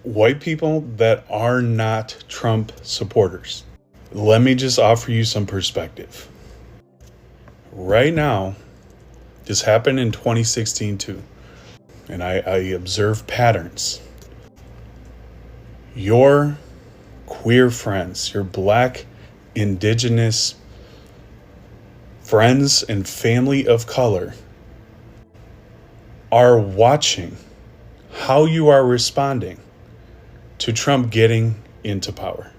white people that are not Trump supporters. Let me just offer you some perspective. Right now, this happened in 2016 too, and I observed patterns. Your queer friends, your Black, Indigenous friends and family of color are watching how you are responding to Trump getting into power.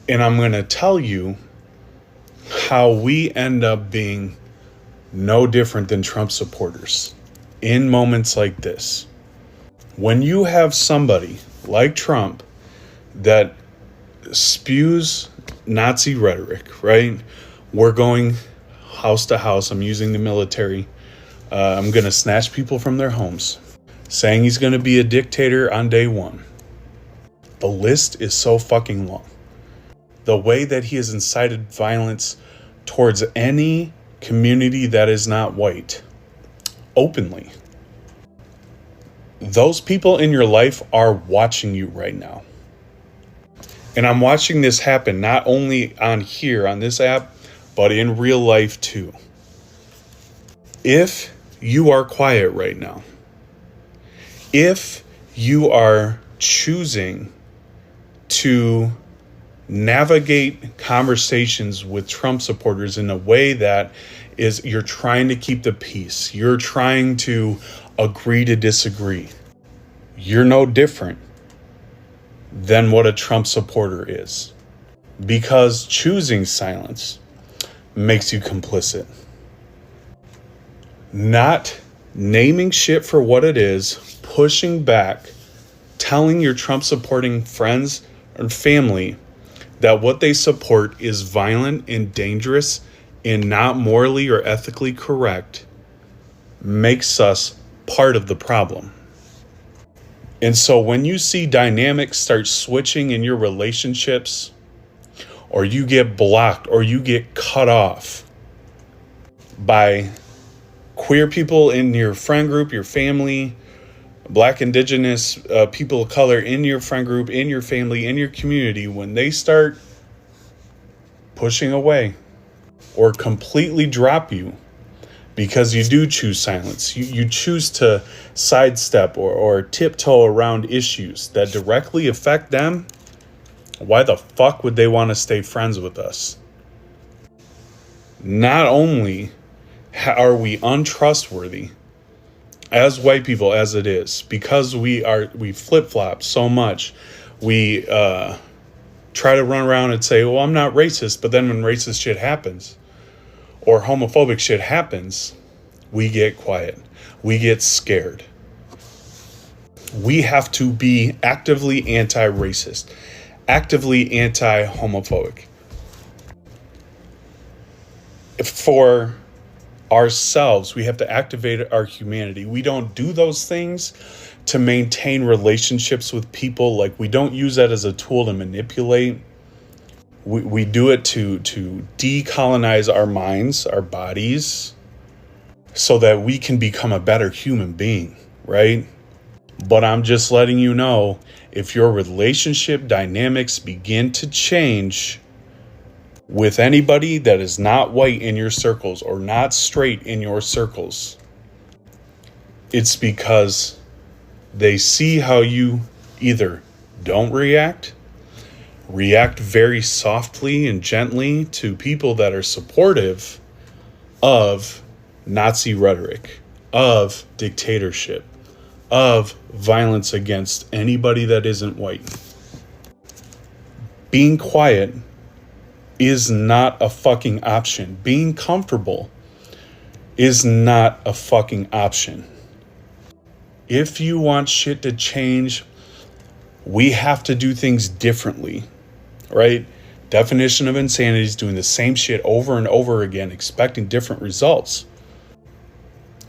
And I'm going to tell you how we end up being no different than Trump supporters in moments like this. When you have somebody like Trump that spews Nazi rhetoric, right? We're going house to house. I'm using the military. I'm going to snatch people from their homes, saying he's going to be a dictator on day one. The list is so fucking long. The way that he has incited violence towards any community that is not white, openly. Those people in your life are watching you right now. And I'm watching this happen not only on here, on this app, but in real life too. If you are quiet right now, if you are choosing to navigate conversations with Trump supporters in a way that is you're trying to keep the peace, you're trying to agree to disagree, you're no different than what a Trump supporter is, because choosing silence makes you complicit. Not naming shit for what it is, pushing back, telling your Trump supporting friends and family that what they support is violent and dangerous and not morally or ethically correct makes us part of the problem. And so when you see dynamics start switching in your relationships, or you get blocked or you get cut off by queer people in your friend group, your family, Black, Indigenous people of color in your friend group, in your family, in your community, when they start pushing away or completely drop you because you do choose silence, you choose to sidestep or tiptoe around issues that directly affect them, why the fuck would they want to stay friends with us? Not only are we untrustworthy as white people as it is, because we flip-flop so much, we try to run around and say, well, I'm not racist, but then when racist shit happens or homophobic shit happens, we get quiet, we get scared. We have to be actively anti-racist, actively anti-homophobic. For ourselves, we have to activate our humanity. We don't do those things to maintain relationships with people. Like, we don't use that as a tool to manipulate. We do it to decolonize our minds, our bodies, so that we can become a better human being, right? But I'm just letting you know, if your relationship dynamics begin to change with anybody that is not white in your circles or not straight in your circles, it's because they see how you either don't react very softly and gently to people that are supportive of Nazi rhetoric, of dictatorship, of violence against anybody that isn't white. Being quiet is not a fucking option. Being comfortable is not a fucking option. If you want shit to change, we have to do things differently, right? Definition of insanity is doing the same shit over and over again, expecting different results.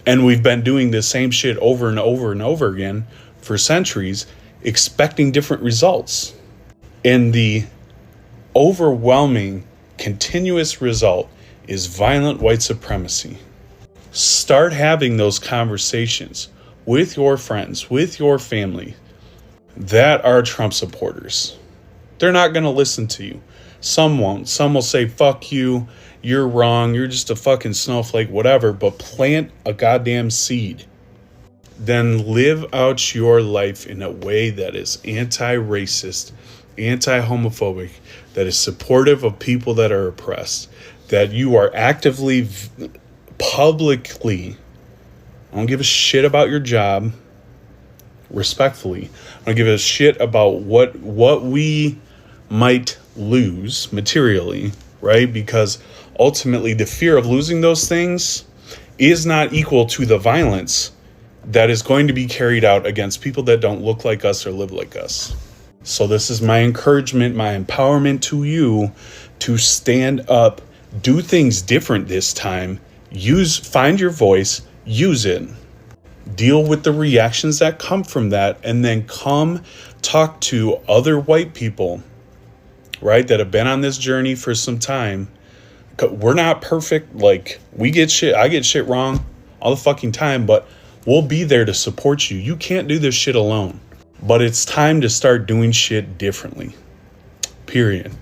And we've been doing the same shit over and over and over again for centuries, expecting different results. And the overwhelming, continuous result is violent white supremacy. Start having those conversations. with your friends, with your family that are Trump supporters. They're not going to listen to you. Some won't. Some will say, fuck you, you're wrong, you're just a fucking snowflake, whatever, but plant a goddamn seed. Then live out your life in a way that is anti-racist, anti-homophobic, that is supportive of people that are oppressed, that you are actively, publicly, I don't give a shit about your job, respectfully, I don't give a shit about what we might lose materially, right? Because ultimately the fear of losing those things is not equal to the violence that is going to be carried out against people that don't look like us or live like us. So this is my encouragement, my empowerment to you to stand up, do things different this time, find your voice, use it, deal with the reactions that come from that, and then come talk to other white people, right, that have been on this journey for some time. We're not perfect. Like, I get shit wrong all the fucking time, but we'll be there to support you. You can't do this shit alone. But it's time to start doing shit differently. Period.